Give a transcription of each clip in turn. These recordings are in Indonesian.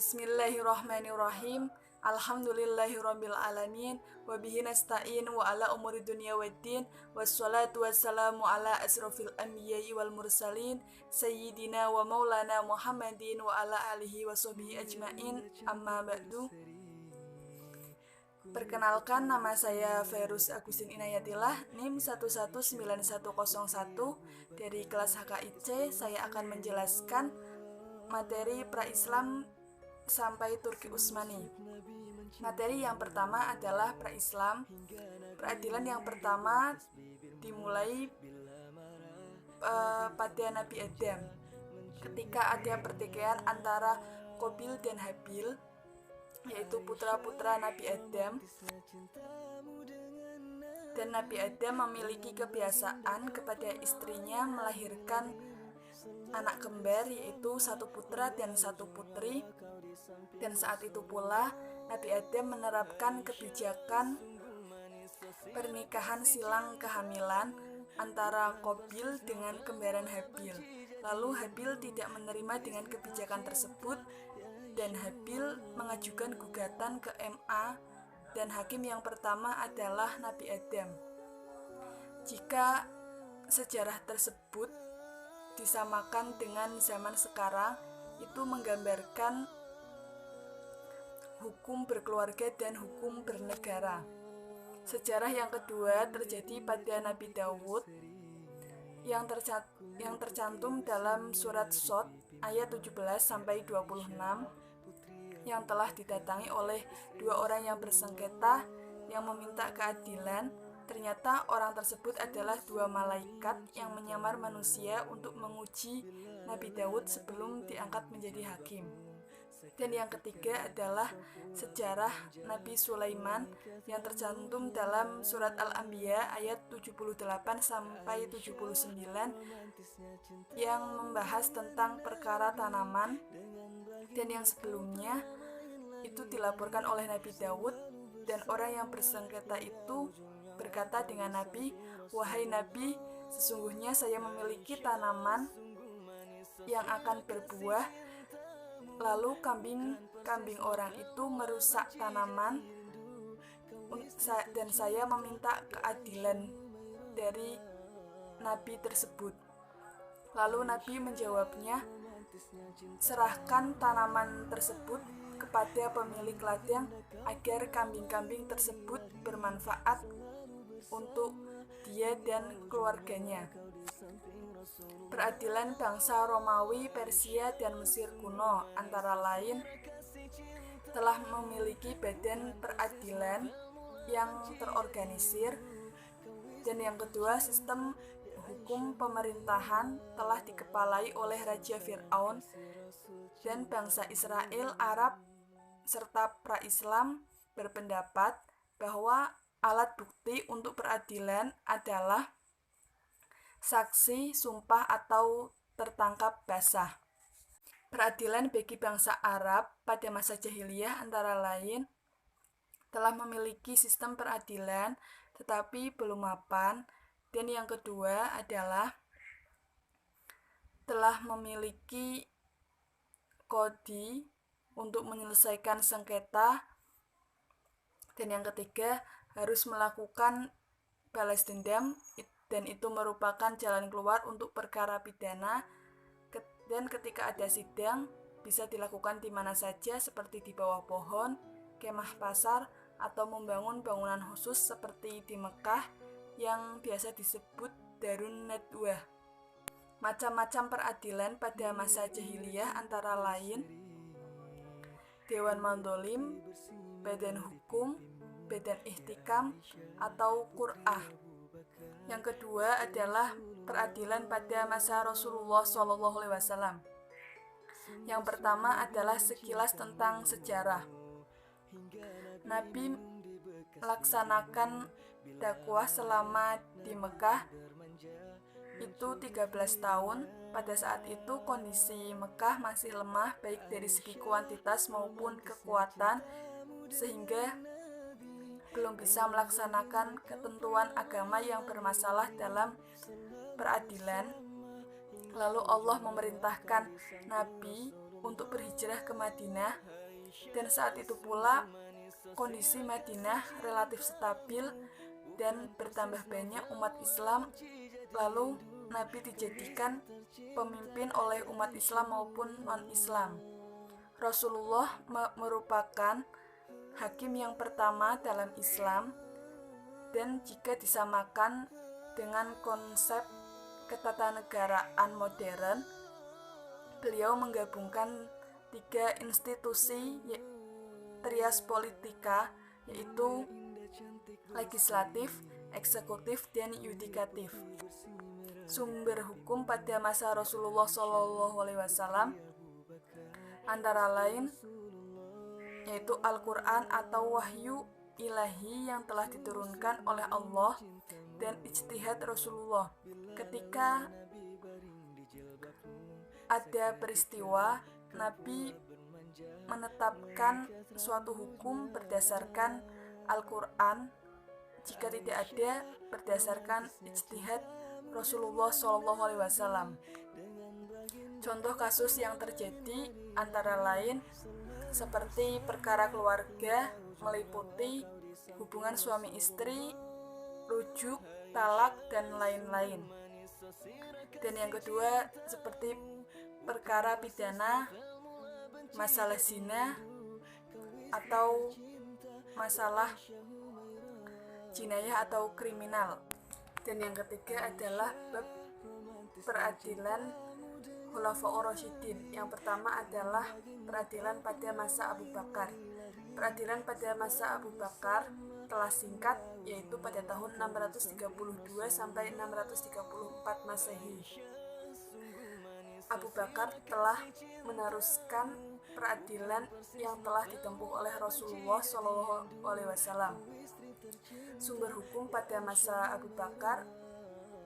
Bismillahirrahmanirrahim. Alhamdulillahirabbil alamin wa bihi nasta'in wa ala umuri dunya waddin wassalatu wassalamu ala asrofil anbiya'i wal mursalin sayyidina wa maulana Muhammadin wa ala alihi wa sahbihi ajmain, amma ba'du. Perkenalkan, nama saya Ferus Agustin Inayatillah, NIM 119101 dari kelas HKIC. Saya akan menjelaskan materi pra-Islam sampai Turki Utsmani. Materi yang pertama adalah pra-Islam. Peradilan yang pertama dimulai pada Nabi Adam, ketika ada pertikaian antara Qabil dan Habil, yaitu putra-putra Nabi Adam. Dan Nabi Adam memiliki kebiasaan kepada istrinya melahirkan anak kembar, yaitu satu putra dan satu putri. Dan saat itu pula Nabi Adam menerapkan kebijakan pernikahan silang kehamilan antara Qabil dengan kembaran Habil. Lalu Habil tidak menerima dengan kebijakan tersebut, dan Habil mengajukan gugatan ke MA, dan hakim yang pertama adalah Nabi Adam. Jika sejarah tersebut disamakan dengan zaman sekarang, itu menggambarkan hukum berkeluarga dan hukum bernegara. Sejarah yang kedua terjadi pada Nabi Daud yang tercantum dalam surat Shad ayat 17-26, yang telah didatangi oleh dua orang yang bersengketa yang meminta keadilan. Ternyata orang tersebut adalah dua malaikat yang menyamar manusia untuk menguji Nabi Daud sebelum diangkat menjadi hakim. Dan yang ketiga adalah sejarah Nabi Sulaiman yang tercantum dalam surat Al-Anbiya ayat 78-79, yang membahas tentang perkara tanaman. Dan yang sebelumnya itu dilaporkan oleh Nabi Daud, dan orang yang bersengketa itu berkata dengan Nabi, "Wahai Nabi, sesungguhnya saya memiliki tanaman yang akan berbuah, lalu kambing orang itu merusak tanaman, dan saya meminta keadilan dari Nabi tersebut." Lalu Nabi menjawabnya, "Serahkan tanaman tersebut kepada pemilik ladang agar kambing-kambing tersebut bermanfaat untuk dia dan keluarganya." Peradilan bangsa Romawi, Persia, dan Mesir kuno antara lain telah memiliki badan peradilan yang terorganisir. Dan yang kedua, sistem hukum pemerintahan telah dikepalai oleh Raja Fir'aun. Dan bangsa Israel, Arab, serta pra-Islam berpendapat bahwa alat bukti untuk peradilan adalah saksi, sumpah, atau tertangkap basah. Peradilan bagi bangsa Arab pada masa jahiliyah antara lain telah memiliki sistem peradilan tetapi belum mapan. Dan yang kedua adalah telah memiliki kodi untuk menyelesaikan sengketa. Dan yang ketiga, harus melakukan balas dendam, dan itu merupakan jalan keluar untuk perkara pidana. Dan ketika ada sidang, bisa dilakukan di mana saja, seperti di bawah pohon, kemah pasar, atau membangun bangunan khusus seperti di Mekah yang biasa disebut Darun Nadwah. Macam-macam peradilan pada masa jahiliyah antara lain Dewan Mandholim, Badan Hukum, Badan Ihtikam, atau Qur'ah. Yang kedua adalah peradilan pada masa Rasulullah SAW. Yang pertama adalah sekilas tentang sejarah. Nabi melaksanakan dakwah selama di Mekah itu 13 tahun. Pada saat itu kondisi Mekah masih lemah baik dari segi kuantitas maupun kekuatan, sehingga belum bisa melaksanakan ketentuan agama yang bermasalah dalam peradilan. Lalu Allah memerintahkan Nabi untuk berhijrah ke Madinah, dan saat itu pula kondisi Madinah relatif stabil dan bertambah banyak umat Islam. Lalu Nabi dijadikan pemimpin oleh umat Islam maupun non-Islam. Rasulullah merupakan hakim yang pertama dalam Islam, dan jika disamakan dengan konsep ketatanegaraan modern, beliau menggabungkan 3 institusi trias politika, yaitu legislatif, eksekutif, dan yudikatif. Sumber hukum pada masa Rasulullah SAW antara lain yaitu Al-Quran atau wahyu ilahi yang telah diturunkan oleh Allah, dan ijtihad Rasulullah. Ketika ada peristiwa, Nabi menetapkan suatu hukum berdasarkan Al-Quran, jika tidak ada berdasarkan ijtihad Rasulullah SAW. Contoh kasus yang terjadi antara lain seperti perkara keluarga, meliputi hubungan suami istri, rujuk, talak, dan lain-lain. Dan yang kedua seperti perkara pidana, masalah zina, atau masalah jinayah atau kriminal. Dan yang ketiga adalah bab peradilan Khulafaur Rasyidin. Yang pertama adalah peradilan pada masa Abu Bakar. Peradilan pada masa Abu Bakar telah singkat, yaitu pada tahun 632 sampai 634 Masehi. Abu Bakar telah meneruskan peradilan yang telah ditempuh oleh Rasulullah SAW. Sumber hukum pada masa Abu Bakar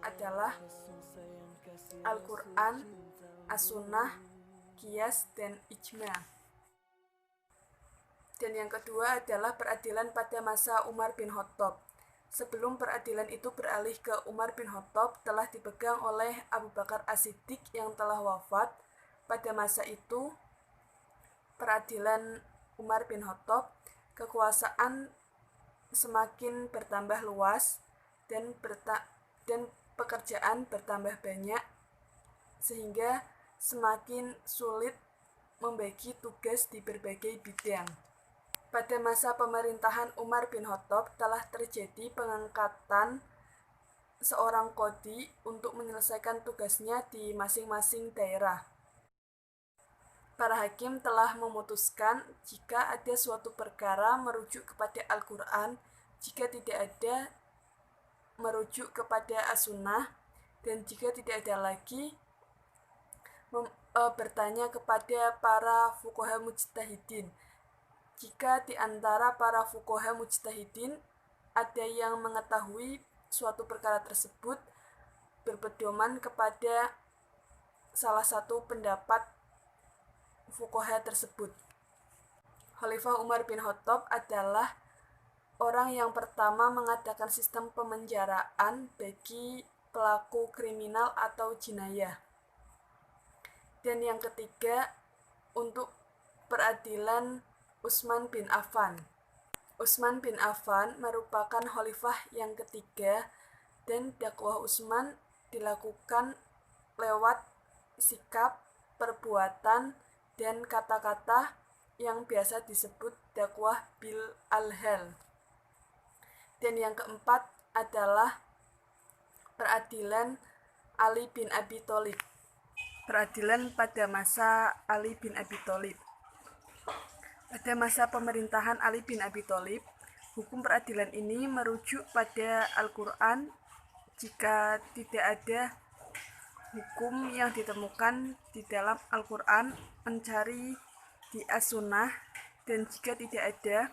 adalah Al-Quran, As-Sunnah, Qiyas, dan Ijma. Dan yang kedua adalah peradilan pada masa Umar bin Khattab. Sebelum peradilan itu beralih ke Umar bin Khattab, telah dipegang oleh Abu Bakar As-Siddiq yang telah wafat. Pada masa itu, peradilan Umar bin Khattab, kekuasaan semakin bertambah luas dan pekerjaan bertambah banyak, sehingga semakin sulit membagi tugas di berbagai bidang. Pada masa pemerintahan Umar bin Khattab telah terjadi pengangkatan seorang qadhi untuk menyelesaikan tugasnya di masing-masing daerah. Para hakim telah memutuskan jika ada suatu perkara merujuk kepada Al-Quran, jika tidak ada merujuk kepada As-Sunnah, dan jika tidak ada lagi bertanya kepada para fuqaha mujtahidin. Jika di antara para fuqaha mujtahidin ada yang mengetahui suatu perkara tersebut, berpedoman kepada salah satu pendapat fuqaha tersebut. Khalifah Umar bin Khattab adalah orang yang pertama mengadakan sistem pemenjaraan bagi pelaku kriminal atau jinayah. Dan yang ketiga, untuk peradilan Utsman bin Affan. Utsman bin Affan merupakan khalifah yang ketiga, dan dakwah Utsman dilakukan lewat sikap, perbuatan, dan kata-kata yang biasa disebut dakwah bil al-hal. Dan yang keempat adalah peradilan Ali bin Abi Thalib. Peradilan pada masa Ali bin Abi Thalib. Pada masa pemerintahan Ali bin Abi Thalib, hukum peradilan ini merujuk pada Al-Quran. Jika tidak ada hukum yang ditemukan di dalam Al-Quran, mencari di As-Sunnah, dan jika tidak ada,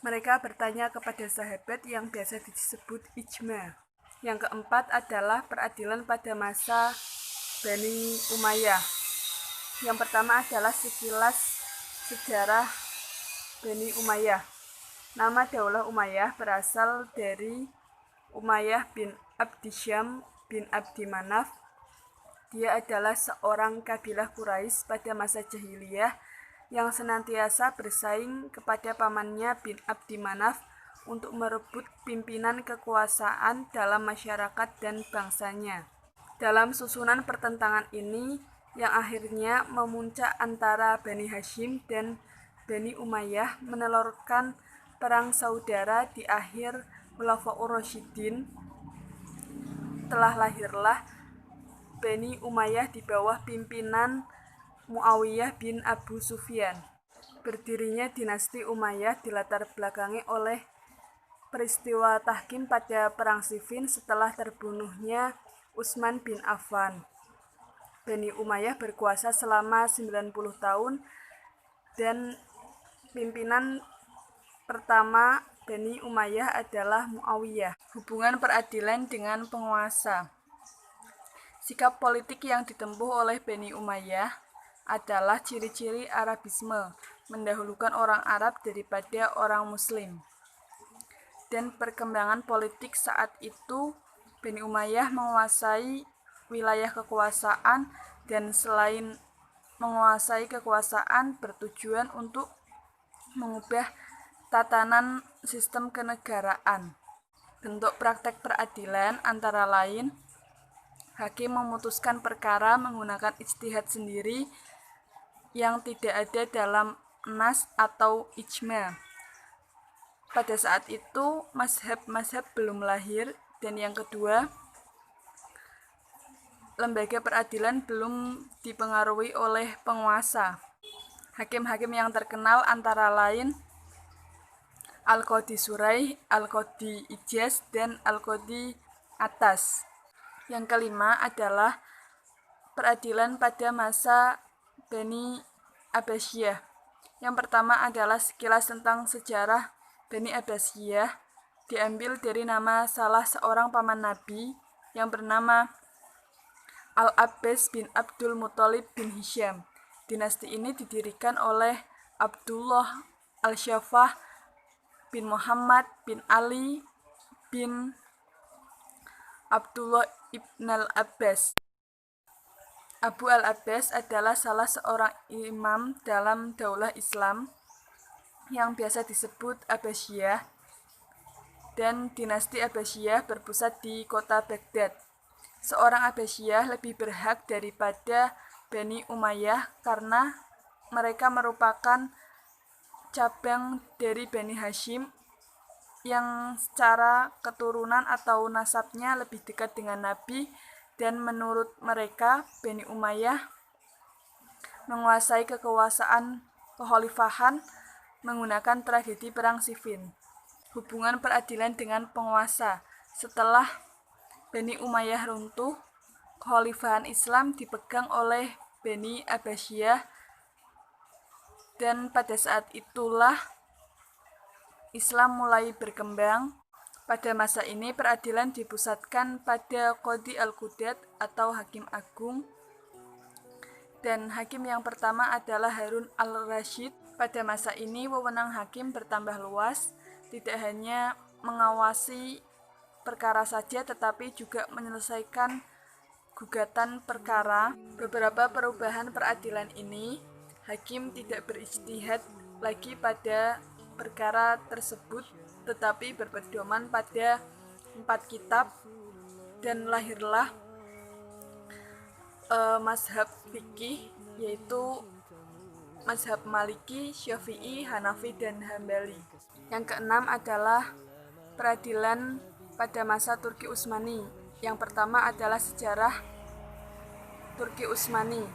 mereka bertanya kepada sahabat yang biasa disebut ijma. Yang keempat adalah peradilan pada masa Bani Umayyah. Yang pertama adalah sekilas sejarah Bani Umayyah. Nama Daulah Umayyah berasal dari Umayyah bin Abdisyam bin Abdi Manaf. Dia adalah seorang kabilah Quraisy pada masa jahiliyah yang senantiasa bersaing kepada pamannya bin Abdi Manaf untuk merebut pimpinan kekuasaan dalam masyarakat dan bangsanya. Dalam susunan pertentangan ini, yang akhirnya memuncak antara Bani Hashim dan Bani Umayyah menelurkan perang saudara di akhir Khulafaur Rasyidin, telah lahirlah Bani Umayyah di bawah pimpinan Muawiyah bin Abu Sufyan. Berdirinya dinasti Umayyah dilatar belakangi oleh peristiwa tahkim pada Perang Siffin setelah terbunuhnya Utsman bin Affan. Bani Umayyah berkuasa selama 90 tahun dan pimpinan pertama Bani Umayyah adalah Muawiyah. Hubungan peradilan dengan penguasa. Sikap politik yang ditempuh oleh Bani Umayyah adalah ciri-ciri Arabisme, mendahulukan orang Arab daripada orang Muslim. Dan perkembangan politik saat itu, Bani Umayyah menguasai wilayah kekuasaan dan selain menguasai kekuasaan bertujuan untuk mengubah tatanan sistem kenegaraan. Bentuk praktek peradilan antara lain hakim memutuskan perkara menggunakan ijtihad sendiri yang tidak ada dalam nas atau ijma. Pada saat itu, mazhab-mazhab belum lahir, dan yang kedua, lembaga peradilan belum dipengaruhi oleh penguasa. Hakim-hakim yang terkenal antara lain Al-Qadhi Suraih, Al-Qadhi Ijaz, dan Al-Qadhi Atas. Yang kelima adalah peradilan pada masa Bani Abbasiyah. Yang pertama adalah sekilas tentang sejarah Bani Abbasiyah, diambil dari nama salah seorang paman Nabi yang bernama Al-Abbas bin Abdul Muthalib bin Hisham. Dinasti ini didirikan oleh Abdullah Al-Shafah bin Muhammad bin Ali bin Abdullah ibn al-Abbas. Abu al-Abbas adalah salah seorang imam dalam daulah Islam yang biasa disebut Abbasiyah, dan dinasti Abbasiyah berpusat di kota Baghdad. Seorang Abbasiyah lebih berhak daripada Bani Umayyah karena mereka merupakan cabang dari Bani Hashim yang secara keturunan atau nasabnya lebih dekat dengan Nabi, dan menurut mereka Bani Umayyah menguasai kekuasaan kekhalifahan menggunakan tragedi Perang Siffin. Hubungan peradilan dengan penguasa. Setelah Bani Umayyah runtuh, kekhalifahan Islam dipegang oleh Bani Abbasiyah, dan pada saat itulah Islam mulai berkembang. Pada masa ini peradilan dipusatkan pada Qadhi al-Qudat atau Hakim Agung, dan hakim yang pertama adalah Harun al-Rasyid. Pada masa ini wewenang hakim bertambah luas, tidak hanya mengawasi perkara saja tetapi juga menyelesaikan gugatan perkara. Beberapa perubahan peradilan ini, hakim tidak berijtihad lagi pada perkara tersebut tetapi berpedoman pada 4 kitab, dan lahirlah mazhab fikih, yaitu mazhab Maliki, Syafi'i, Hanafi, dan Hambali. Yang keenam adalah peradilan pada masa Turki Utsmani. Yang pertama adalah sejarah Turki Utsmani.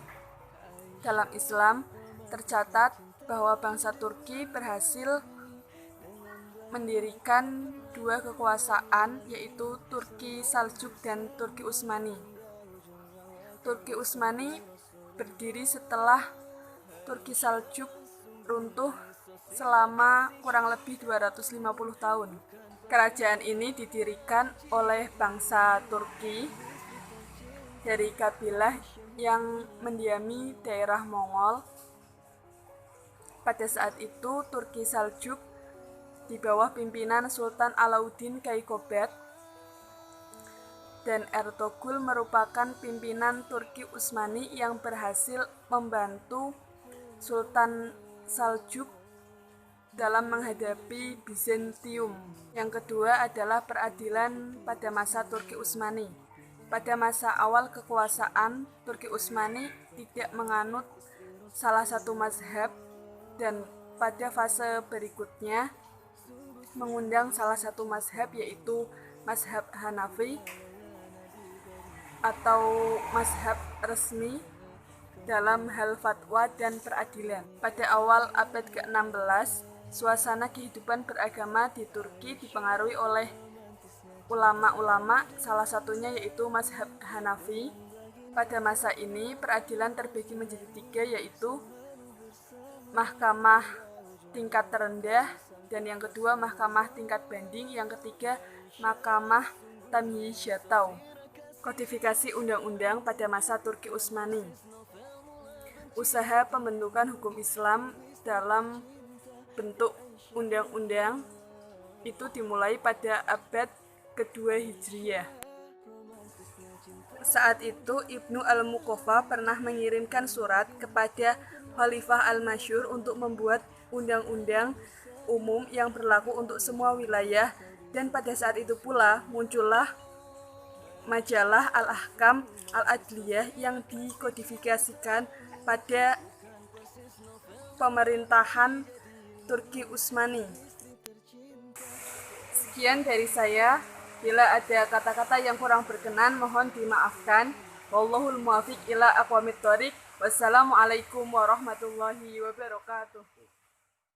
Dalam Islam tercatat bahwa bangsa Turki berhasil mendirikan 2 kekuasaan, yaitu Turki Saljuk dan Turki Utsmani. Turki Utsmani berdiri setelah Turki Saljuk runtuh selama kurang lebih 250 tahun. Kerajaan ini didirikan oleh bangsa Turki dari kabilah yang mendiami daerah Mongol. Pada saat itu Turki Saljuk di bawah pimpinan Sultan Alauddin Kaykobat dan Ertuğrul merupakan pimpinan Turki Utsmani yang berhasil membantu Sultan Saljuk dalam menghadapi Bizantium. Yang kedua adalah peradilan pada masa Turki Utsmani. Pada masa awal kekuasaan, Turki Utsmani tidak menganut salah satu mazhab, dan pada fase berikutnya mengundang salah satu mazhab, yaitu mazhab Hanafi atau mazhab resmi dalam hal fatwa dan peradilan. Pada awal abad ke-16, suasana kehidupan beragama di Turki dipengaruhi oleh ulama-ulama, salah satunya yaitu mazhab Hanafi. Pada masa ini, peradilan terbagi menjadi 3, yaitu mahkamah tingkat terendah, dan yang kedua mahkamah tingkat banding, yang ketiga mahkamah tamyizyatau. Kodifikasi undang-undang pada masa Turki Utsmani. Usaha pembentukan hukum Islam dalam bentuk undang-undang itu dimulai pada abad kedua Hijriyah. Saat itu Ibnu al-Muqaffa pernah mengirimkan surat kepada Khalifah al-Masyhur untuk membuat undang-undang umum yang berlaku untuk semua wilayah, dan pada saat itu pula muncullah majalah Al-Ahkam Al-Adliyah yang dikodifikasikan pada pemerintahan Turki Utsmani. Sekian dari saya. Bila ada kata-kata yang kurang berkenan, mohon dimaafkan. Wallahul muwaffiq ila aqwamit thoriq. Wassalamualaikum warahmatullahi wabarakatuh.